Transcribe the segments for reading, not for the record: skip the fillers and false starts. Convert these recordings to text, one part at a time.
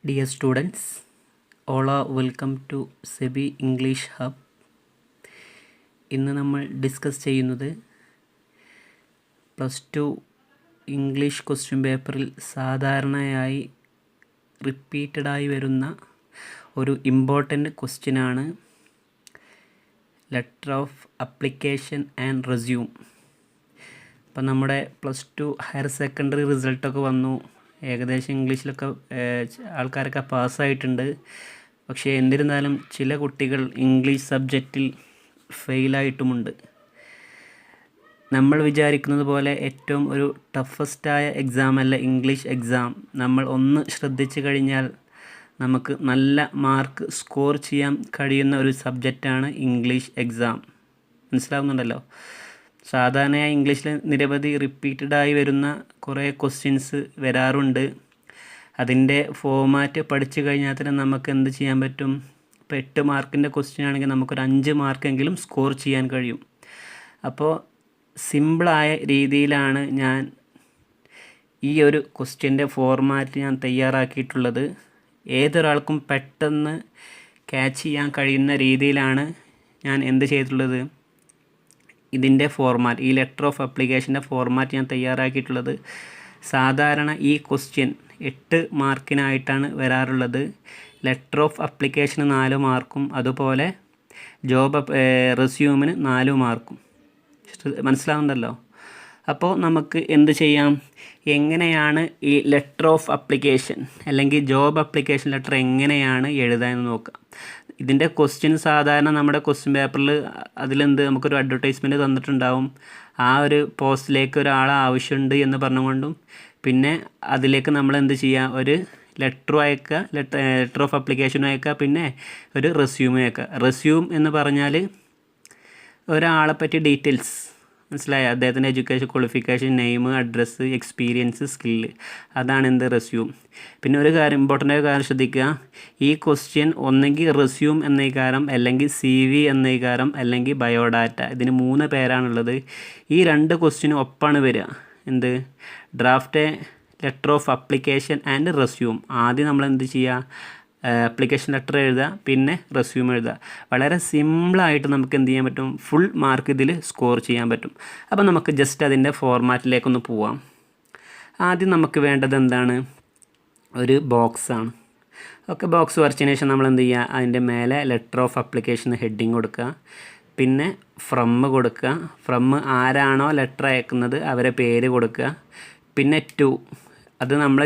Dear students, all are welcome to SEBI English Hub. ഇന്ന് നമ്മൾ discuss ചെയ്യുന്നത് +2 English question പേപ്പറിൽ സാധാരണയായി റിപ്പീറ്റഡായി വരുന്ന ഒരു ഇമ്പോർട്ടൻ്റ് ക്വസ്റ്റ്യനാണ് letter of application and resume. അപ്പം നമ്മുടെ +2 ഹയർ സെക്കൻഡറി റിസൾട്ടൊക്കെ വന്നു. ഏകദേശം ഇംഗ്ലീഷിലൊക്കെ ആൾക്കാരൊക്കെ പാസ്സായിട്ടുണ്ട്. പക്ഷേ എന്നിരുന്നാലും ചില കുട്ടികൾ ഇംഗ്ലീഷ് സബ്ജക്റ്റിൽ ഫെയിലായിട്ടുമുണ്ട്. നമ്മൾ വിചാരിക്കുന്നത് പോലെ ഏറ്റവും ഒരു ടഫസ്റ്റായ എക്സാമല്ല ഇംഗ്ലീഷ് എക്സാം. നമ്മൾ ഒന്ന് ശ്രദ്ധിച്ചു കഴിഞ്ഞാൽ നമുക്ക് നല്ല മാർക്ക് സ്കോർ ചെയ്യാൻ കഴിയുന്ന ഒരു സബ്ജക്റ്റാണ് ഇംഗ്ലീഷ് എക്സാം. മനസ്സിലാവുന്നുണ്ടല്ലോ. സാധാരണയായി ഇംഗ്ലീഷിൽ നിരവധി റിപ്പീറ്റഡായി വരുന്ന കുറേ ക്വസ്റ്റ്യൻസ് വരാറുണ്ട്. അതിൻ്റെ ഫോമാറ്റ് പഠിച്ചു കഴിഞ്ഞാൽ തന്നെ നമുക്ക് എന്ത് ചെയ്യാൻ പറ്റും? ഇപ്പോൾ 8 മാർക്കിൻ്റെ ക്വസ്റ്റ്യൻ ആണെങ്കിൽ നമുക്കൊരു 5 മാർക്കെങ്കിലും സ്കോർ ചെയ്യാൻ കഴിയും. അപ്പോൾ സിമ്പിളായ രീതിയിലാണ് ഞാൻ ഈ ഒരു ക്വസ്റ്റ്യൻ്റെ ഫോർമാറ്റ് ഞാൻ തയ്യാറാക്കിയിട്ടുള്ളത്. ഏതൊരാൾക്കും പെട്ടെന്ന് ക്യാച്ച് ചെയ്യാൻ കഴിയുന്ന രീതിയിലാണ് ഞാൻ എന്ത് ചെയ്തിട്ടുള്ളത്, ഇതിൻ്റെ ഫോർമാറ്റ്, ഈ ലെറ്റർ ഓഫ് അപ്ലിക്കേഷൻ്റെ ഫോർമാറ്റ് ഞാൻ തയ്യാറാക്കിയിട്ടുള്ളത്. സാധാരണ ഈ ക്വസ്റ്റ്യൻ 8 മാർക്കിനായിട്ടാണ് വരാറുള്ളത്. ലെറ്റർ ഓഫ് അപ്ലിക്കേഷന് 4 മാർക്കും അതുപോലെ റെസ്യൂമിന് 4 മാർക്കും. മനസ്സിലാവുന്നുണ്ടല്ലോ. അപ്പോൾ നമുക്ക് എന്ത് ചെയ്യാം, എങ്ങനെയാണ് ഈ ലെറ്റർ ഓഫ് അപ്ലിക്കേഷൻ അല്ലെങ്കിൽ ജോബ് അപ്ലിക്കേഷൻ ലെറ്റർ എങ്ങനെയാണ് എഴുതാമെന്ന് നോക്കാം. ഇതിൻ്റെ ക്വസ്റ്റ്യൻ സാധാരണ നമ്മുടെ ക്വസ്റ്റ്യൻ പേപ്പറിൽ അതിലെന്ത് നമുക്കൊരു അഡ്വർടൈസ്മെൻറ്റ് തന്നിട്ടുണ്ടാവും. ആ ഒരു പോസ്റ്റിലേക്ക് ഒരാളെ ആവശ്യമുണ്ട് എന്ന് പറഞ്ഞുകൊണ്ടും പിന്നെ അതിലേക്ക് നമ്മൾ എന്ത് ചെയ്യുക, ഒരു ലെറ്ററും അയക്കുക, ലെറ്റർ ഓഫ് അപ്ലിക്കേഷനും അയക്കുക, പിന്നെ ഒരു റെസ്യൂമും അയക്കുക. റെസ്യൂം എന്ന് പറഞ്ഞാൽ ഒരാളെ പറ്റി ഡീറ്റെയിൽസ്, മനസ്സിലായോ? അദ്ദേഹത്തിൻ്റെ education, qualification, name, address, experience, skill, അതാണ് എന്ത് റെസ്യൂം. പിന്നെ ഒരു കാര്യം, ഇമ്പോർട്ടൻ്റ് കാര്യം ശ്രദ്ധിക്കുക, ഈ ക്വസ്റ്റ്യൻ ഒന്നെങ്കിൽ റെസ്യൂം എന്ന കാരം, അല്ലെങ്കിൽ CV എന്ന കാരം, അല്ലെങ്കിൽ ബയോഡാറ്റ, ഇതിന് 3 പേരാണുള്ളത്. ഈ 2 ക്വസ്റ്റ്യനും ഒപ്പാണ് വരിക. എന്ത്? Draft letter of application and resume. ആദ്യം നമ്മൾ എന്ത് ചെയ്യുക, അപ്ലിക്കേഷൻ ലെറ്റർ എഴുതുക, പിന്നെ റെസ്യൂം എഴുതുക. വളരെ സിമ്പിളായിട്ട് നമുക്ക് എന്ത് ചെയ്യാൻ പറ്റും, ഫുൾ മാർക്ക് ഇതിൽ സ്കോർ ചെയ്യാൻ പറ്റും. അപ്പോൾ നമുക്ക് ജസ്റ്റ് അതിൻ്റെ ഫോർമാറ്റിലേക്കൊന്ന് പോവാം. ആദ്യം നമുക്ക് വേണ്ടത് എന്താണ്, ഒരു ബോക്സാണ്. ഓക്കെ, ബോക്സ് വരച്ചതിന് ശേഷം നമ്മൾ എന്ത് ചെയ്യുക, അതിൻ്റെ മേലെ ലെറ്റർ ഓഫ് അപ്ലിക്കേഷൻ ഹെഡിങ് കൊടുക്കുക, പിന്നെ ഫ്രം കൊടുക്കുക. ഫ്രം ആരാണോ ലെറ്റർ അയക്കുന്നത് അവരെ പേര് കൊടുക്കുക. പിന്നെ ടു, അത് നമ്മൾ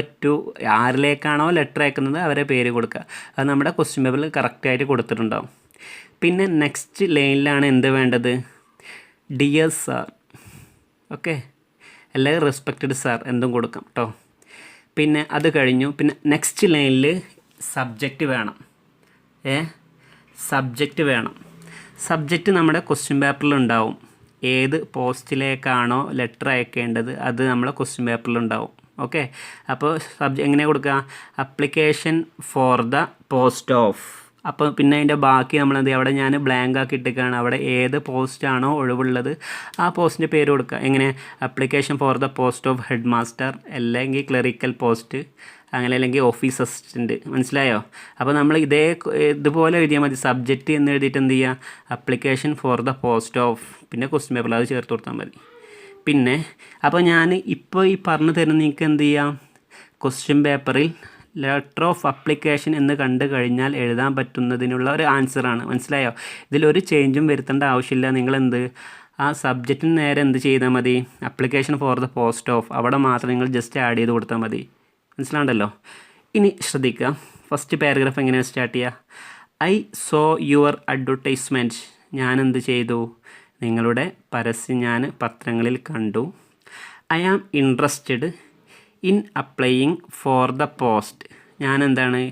ആരിലേക്കാണോ ലെറ്റർ അയക്കുന്നത് അവരെ പേര് കൊടുക്കുക. അത് നമ്മുടെ ക്വസ്റ്റ്യൻ പേപ്പറിൽ കറക്റ്റായിട്ട് കൊടുത്തിട്ടുണ്ടാവും. പിന്നെ നെക്സ്റ്റ് ലൈനിലാണ് എന്ത് വേണ്ടത്, ഡിയർ സാർ, ഓക്കെ, അല്ലെങ്കിൽ റെസ്പെക്റ്റഡ് സാർ എന്തും കൊടുക്കാം കേട്ടോ. പിന്നെ അത് കഴിഞ്ഞു. പിന്നെ നെക്സ്റ്റ് ലൈനിൽ സബ്ജക്റ്റ് വേണം. സബ്ജക്റ്റ് വേണം. സബ്ജക്റ്റ് നമ്മുടെ ക്വസ്റ്റ്യൻ പേപ്പറിലുണ്ടാവും. ഏത് പോസ്റ്റിലേക്കാണോ ലെറ്റർ അയക്കേണ്ടത് അത് നമ്മളെ ക്വസ്റ്റ്യൻ പേപ്പറിലുണ്ടാവും. ഓക്കെ, അപ്പോൾ എങ്ങനെ കൊടുക്കുക, application four the post of. അപ്പോൾ പിന്നെ അതിൻ്റെ ബാക്കി നമ്മളെന്ത് ചെയ്യുക, അവിടെ ഞാൻ ബ്ലാങ്ക് ആക്കി ഇട്ടിരിക്കുകയാണ്. അവിടെ ഏത് പോസ്റ്റാണോ ഒഴിവുള്ളത് ആ പോസ്റ്റിൻ്റെ പേര് കൊടുക്കുക. എങ്ങനെ, application four the post of head master, അല്ലെങ്കിൽ ക്ലറിക്കൽ പോസ്റ്റ്, അങ്ങനെ, അല്ലെങ്കിൽ ഓഫീസ് അസിസ്റ്റൻറ്റ്. മനസ്സിലായോ? അപ്പോൾ നമ്മൾ ഇതുപോലെ എഴുതിയാൽ മതി. സബ്ജക്റ്റ് എന്ന് എഴുതിയിട്ട് എന്ത് ചെയ്യുക, application four the post of, പിന്നെ ക്വസ്റ്റ്യൻ പേപ്പറിൽ അത് ചേർത്ത് കൊടുത്താൽ മതി. പിന്നെ അപ്പോൾ ഞാൻ ഇപ്പോൾ ഈ പറഞ്ഞു തരുന്ന നിങ്ങൾക്ക് എന്ത് ചെയ്യാം, ക്വസ്റ്റ്യൻ പേപ്പറിൽ ലെറ്റർ ഓഫ് അപ്ലിക്കേഷൻ എന്ന് കണ്ടു കഴിഞ്ഞാൽ എഴുതാൻ പറ്റുന്നതിനുള്ള ഒരു ആൻസറാണ്. മനസ്സിലായോ? ഇതിലൊരു ചേഞ്ചും വരുത്തേണ്ട ആവശ്യമില്ല. നിങ്ങളെന്ത്, ആ സബ്ജക്റ്റിന് നേരെ എന്ത് ചെയ്താൽ മതി, application four the post of, അവിടെ മാത്രം നിങ്ങൾ ജസ്റ്റ് ആഡ് ചെയ്ത് കൊടുത്താൽ മതി. മനസ്സിലാണ്ടല്ലോ. ഇനി ശ്രദ്ധിക്കുക, ഫസ്റ്റ് പാരഗ്രാഫ് എങ്ങനെയാണ് സ്റ്റാർട്ട് ചെയ്യുക, ഐ സോ യുവർ അഡ്വർടൈസ്മെൻറ്റ്, ഞാൻ എന്ത് ചെയ്തു, നിങ്ങളുടെ പരസ്യം ഞാൻ പത്രങ്ങളിൽ കണ്ടു. I am interested in applying for the post, ഞാൻ എന്താണ്,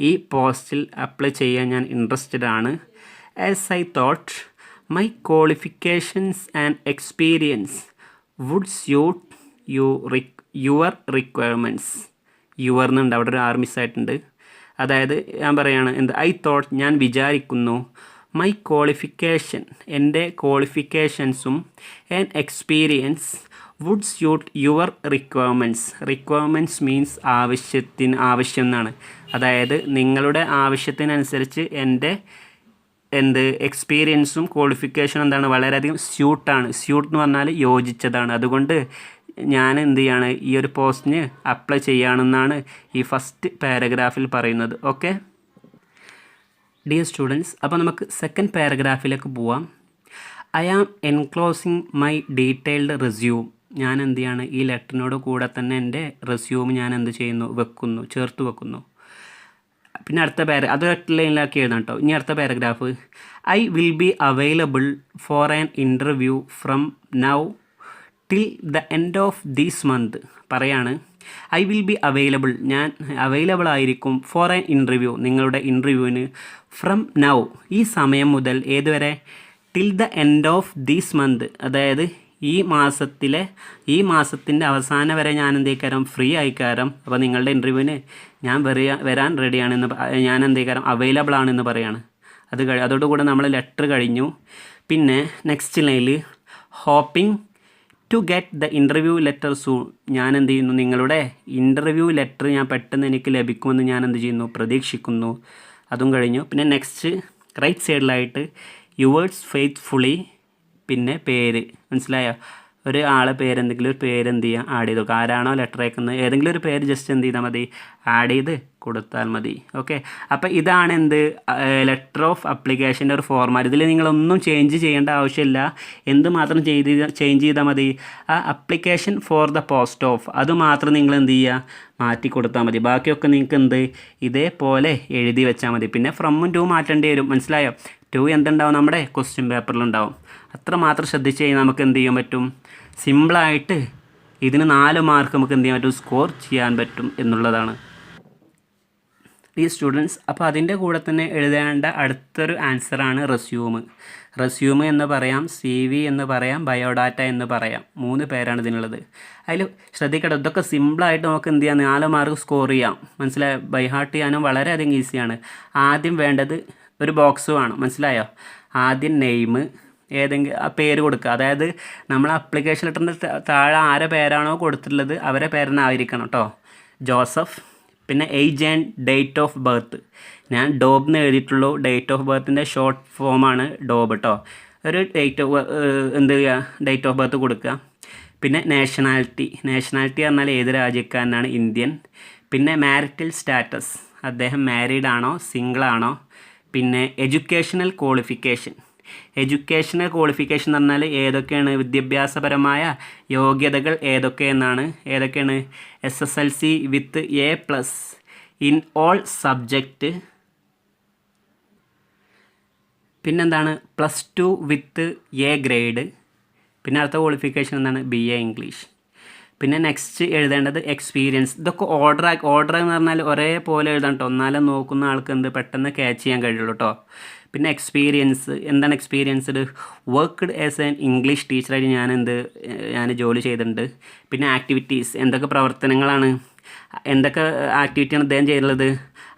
ഈ പോസ്റ്റിൽ അപ്ലൈ ചെയ്യാൻ ഞാൻ ഇൻട്രസ്റ്റഡ് ആണ്. As I thought my qualifications and experience would suit your requirements. Your എന്നുണ്ട്, അവിടെ ഒരു ആർ മിസ്സായിട്ടുണ്ട്. അതായത് ഞാൻ പറയുകയാണ് എന്ത്, ഐ തോട്ട്, ഞാൻ വിചാരിക്കുന്നു, മൈ ക്വാളിഫിക്കേഷൻ, എൻ്റെ ക്വാളിഫിക്കേഷൻസും and experience would suit your requirements means ആവശ്യം എന്നാണ്. അതായത് നിങ്ങളുടെ ആവശ്യത്തിനനുസരിച്ച് എൻ്റെ എക്സ്പീരിയൻസും ക്വാളിഫിക്കേഷനും എന്താണ് വളരെയധികം സ്യൂട്ട് എന്ന് പറഞ്ഞാൽ യോജിച്ചതാണ്. അതുകൊണ്ട് ഞാൻ എന്ത് ചെയ്യാണ്, ഈ ഒരു പോസ്റ്റിന് അപ്ലൈ ചെയ്യുകയാണെന്നാണ് ഈ ഫസ്റ്റ് പാരഗ്രാഫിൽ പറയുന്നത്. ഓക്കെ ഡിയർ സ്റ്റുഡൻസ്, അപ്പോൾ നമുക്ക് സെക്കൻഡ് പാരഗ്രാഫിലേക്ക് പോവാം. I am enclosing my detailed resume. ഞാൻ എന്ത് ചെയ്യാണ്, ഈ ലെറ്ററിനോട് കൂടെ തന്നെ എൻ്റെ റെസ്യൂം ഞാൻ എന്ത് ചെയ്യുന്നു, ചേർത്ത് വെക്കുന്നു. പിന്നെ അടുത്ത അത് ഒറ്റ ലൈനിലാക്കി എഴുതാം കേട്ടോ. ഇനി അടുത്ത paragraph, I will be available for an interview from now till the end of this month. പറയാണ് ഐ വിൽ ബി അവൈലബിൾ, ഞാൻ അവൈലബിൾ ആയിരിക്കും ഫോർ ആൻ ഇൻ്റർവ്യൂ, നിങ്ങളുടെ ഇൻ്റർവ്യൂവിന് ഫ്രം നൗ, ഈ സമയം മുതൽ ഏതുവരെ, till the end of this month, അതായത് ഈ മാസത്തിൻ്റെ അവസാനം വരെ ഞാൻ എന്തേക്കാരം ഫ്രീ ആയിക്കാരം. അപ്പോൾ നിങ്ങളുടെ ഇൻ്റർവ്യൂവിന് ഞാൻ വരാൻ റെഡിയാണെന്ന്, ഞാൻ എന്തേക്കാരം അവൈലബിൾ ആണെന്ന് പറയാണ്. അതോടുകൂടെ നമ്മൾ ലെറ്റർ കഴിഞ്ഞു. പിന്നെ നെക്സ്റ്റ് ലൈനിൽ hoping to get the interview letter soon, ഞാൻ എന്ത് ചെയ്യുന്നു, നിങ്ങളുടെ ഇൻ്റർവ്യൂ ലെറ്റർ ഞാൻ പെട്ടെന്ന് എനിക്ക് ലഭിക്കുമെന്ന് ഞാൻ എന്ത് ചെയ്യുന്നു, പ്രതീക്ഷിക്കുന്നു. അതും കഴിഞ്ഞു. പിന്നെ നെക്സ്റ്റ് റൈറ്റ് സൈഡിലായിട്ട് യുവേഴ്സ് ഫെയ്ത്ത്ഫുള്ളി, പിന്നെ പേര്, മനസ്സിലായോ, ഒരു ആളെ എന്തെങ്കിലും ഒരു പേര് എന്ത് ചെയ്യുക, ആഡ് ചെയ്ത് കൊടുക്കുക. ആരാണോ ലെറ്റർ അയക്കുന്നത് ഏതെങ്കിലും ഒരു പേര് ജസ്റ്റ് എന്ത് ചെയ്താൽ മതി, ആഡ് ചെയ്ത് കൊടുത്താൽ മതി. ഓക്കെ, അപ്പോൾ ഇതാണ് ലെറ്റർ ഓഫ് അപ്ലിക്കേഷൻ്റെ ഒരു ഫോർമാറ്റ്. ഇതിൽ നിങ്ങളൊന്നും ചേഞ്ച് ചെയ്യേണ്ട ആവശ്യമില്ല. മാത്രം ചേഞ്ച് ചെയ്താൽ മതി, ആ application four the post of അത് മാത്രം നിങ്ങൾ എന്ത് ചെയ്യുക, മാറ്റി കൊടുത്താൽ മതി. ബാക്കിയൊക്കെ നിങ്ങൾക്ക് ഇതേപോലെ എഴുതി വെച്ചാൽ മതി. പിന്നെ ഫ്രമും ടു മാറ്റേണ്ടി വരും, മനസ്സിലായോ. ടു എന്തുണ്ടാവും, നമ്മുടെ ക്വസ്റ്റ്യൻ പേപ്പറിലുണ്ടാവും. അത്ര മാത്രം ശ്രദ്ധിച്ച് കഴിഞ്ഞാൽ നമുക്ക് എന്ത് ചെയ്യാൻ പറ്റും, സിമ്പിളായിട്ട് ഇതിന് 4 മാർക്ക് നമുക്ക് എന്ത് ചെയ്യാൻ പറ്റും, സ്കോർ ചെയ്യാൻ പറ്റും എന്നുള്ളതാണ്. ഈ സ്റ്റുഡൻസ്, അപ്പോൾ അതിൻ്റെ കൂടെ തന്നെ എഴുതേണ്ട അടുത്തൊരു ആൻസറാണ് റെസ്യൂം എന്ന് പറയാം, CV എന്ന് പറയാം, ബയോഡാറ്റ എന്ന് പറയാം. 3 പേരാണ് ഇതിനുള്ളത്. അതിൽ ശ്രദ്ധിക്കട്ടെ, ഇതൊക്കെ സിമ്പിളായിട്ട് നമുക്ക് എന്ത് ചെയ്യാം, 4 മാർക്ക് സ്കോർ ചെയ്യാം. മനസ്സിലായോ, ബൈഹാർട്ട് ചെയ്യാനും വളരെയധികം ഈസിയാണ്. ആദ്യം വേണ്ടത് ഒരു ബോക്സ് വേണം, മനസ്സിലായോ. ആദ്യം നെയിം, ഏതെങ്കിലും ആ പേര് കൊടുക്കുക. അതായത് നമ്മൾ അപ്ലിക്കേഷൻ ലെറ്ററിൻ്റെ താഴെ ആരെ പേരാണോ കൊടുത്തിട്ടുള്ളത് അവരെ പേരെന്നെ ആയിരിക്കണം കേട്ടോ. ജോസഫ്. പിന്നെ age and date of birth, ഞാൻ ഡോബ് എന്ന് എഴുതിയിട്ടുള്ളൂ. ഡേറ്റ് ഓഫ് ബർത്തിൻ്റെ ഷോർട്ട് ഫോമാണ് ഡോബ് കേട്ടോ. ഒരു ഡേറ്റ് ഓഫ് ബർത്ത് കൊടുക്കുക. പിന്നെ നാഷണാലിറ്റി പറഞ്ഞാൽ ഏത് രാജ്യക്കാരനാണ്, ഇന്ത്യൻ. പിന്നെ മാരിറ്റൽ സ്റ്റാറ്റസ്, അദ്ദേഹം മാരീഡ് ആണോ സിംഗിൾ ആണോ. പിന്നെ എഡ്യൂക്കേഷണൽ ക്വാളിഫിക്കേഷൻ എന്ന് പറഞ്ഞാൽ ഏതൊക്കെയാണ് വിദ്യാഭ്യാസപരമായ യോഗ്യതകൾ ഏതൊക്കെയാണ് SSLC with A+ in all subject. പിന്നെന്താണ് +2 വിത്ത് A ഗ്രേഡ്. പിന്നെ അടുത്ത ക്വാളിഫിക്കേഷൻ എന്താണ്, BA ഇംഗ്ലീഷ്. പിന്നെ നെക്സ്റ്റ് എഴുതേണ്ടത് എക്സ്പീരിയൻസ്. ഇതൊക്കെ ഓർഡർ എന്ന് പറഞ്ഞാൽ ഒരേപോലെ എഴുതാം കേട്ടോ, എന്നാലും നോക്കുന്ന ആൾക്ക് പെട്ടെന്ന് ക്യാച്ച് ചെയ്യാൻ കഴിയുള്ളൂ കേട്ടോ. പിന്നെ എക്സ്പീരിയൻസ്, എന്താണ് experienced, worked as an English ടീച്ചറായിട്ട് ഞാൻ ജോലി ചെയ്തിട്ടുണ്ട്. പിന്നെ ആക്ടിവിറ്റീസ്, എന്തൊക്കെ പ്രവർത്തനങ്ങളാണ്, എന്തൊക്കെ ആക്ടിവിറ്റിയാണ് അദ്ദേഹം ചെയ്തിട്ടുള്ളത്.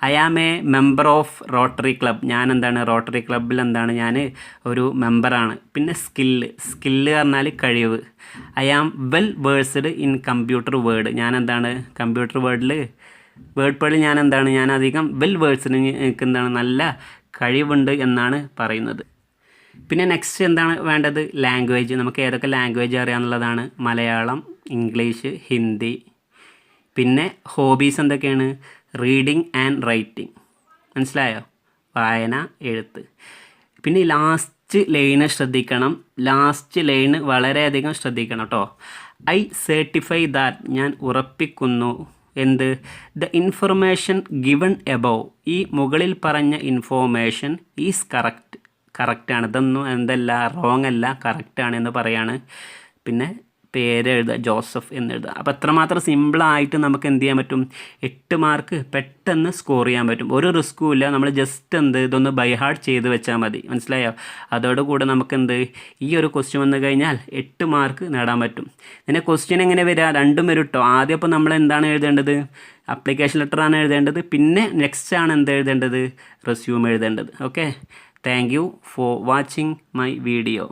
I am a member of Rotary Club, Rotary ക്ലബ്ബിൽ ഞാൻ ഒരു മെമ്പറാണ്. പിന്നെ സ്കില്ല് പറഞ്ഞാൽ കഴിവ്. I am well versed in computer word, computer word ഞാൻ അധികം വെൽ വേഴ്സ്ഡ്, എനിക്ക് നല്ല കഴിവുണ്ട് എന്നാണ് പറയുന്നത്. പിന്നെ നെക്സ്റ്റ് എന്താണ് വേണ്ടത്, ലാംഗ്വേജ്. നമുക്ക് ഏതൊക്കെ ലാംഗ്വേജ് അറിയാമെന്നുള്ളതാണ്, മലയാളം, ഇംഗ്ലീഷ്, ഹിന്ദി. പിന്നെ ഹോബീസ് എന്തൊക്കെയാണ്, റീഡിങ് ആൻഡ് റൈറ്റിംഗ്, മനസ്സിലായോ, വായന, എഴുത്ത്. പിന്നെ ലാസ്റ്റ് ലൈന് വളരെയധികം ശ്രദ്ധിക്കണം കേട്ടോ. ഐ സർട്ടിഫൈ ദാറ്റ്, ഞാൻ ഉറപ്പിക്കുന്നു ദ ഇൻഫർമേഷൻ ഗിവൺ എബവ്, ഈ മുകളിൽ പറഞ്ഞ ഇൻഫോർമേഷൻ ഈസ് കറക്റ്റാണ്. ഇതൊന്നും റോങ് അല്ല, കറക്റ്റാണ് എന്ന് പറയാണ്. പിന്നെ പേര് എഴുതുക, ജോസഫ് എന്നെഴുതുക. അപ്പോൾ എത്രമാത്രം സിമ്പിളായിട്ട് നമുക്ക് എന്ത് ചെയ്യാൻ പറ്റും, 8 മാർക്ക് പെട്ടെന്ന് സ്കോർ ചെയ്യാൻ പറ്റും. ഒരു റിസ്ക്കും ഇല്ല, നമ്മൾ ജസ്റ്റ് ഇതൊന്ന് ബൈഹാർട്ട് ചെയ്ത് വെച്ചാൽ മതി, മനസ്സിലായോ. അതോടുകൂടെ നമുക്ക് ഈ ഒരു ക്വസ്റ്റ്യൻ വന്നു കഴിഞ്ഞാൽ 8 മാർക്ക് നേടാൻ പറ്റും. പിന്നെ ക്വസ്റ്റ്യൻ എങ്ങനെ വരിക, 2 വരും കേട്ടോ. ആദ്യം അപ്പോൾ നമ്മൾ എന്താണ് എഴുതേണ്ടത്, അപ്ലിക്കേഷൻ ലെറ്ററാണ് എഴുതേണ്ടത്. പിന്നെ നെക്സ്റ്റ് ആണ് എഴുതേണ്ടത്, റെസ്യൂം എഴുതേണ്ടത്. Okay, thank you for watching my video.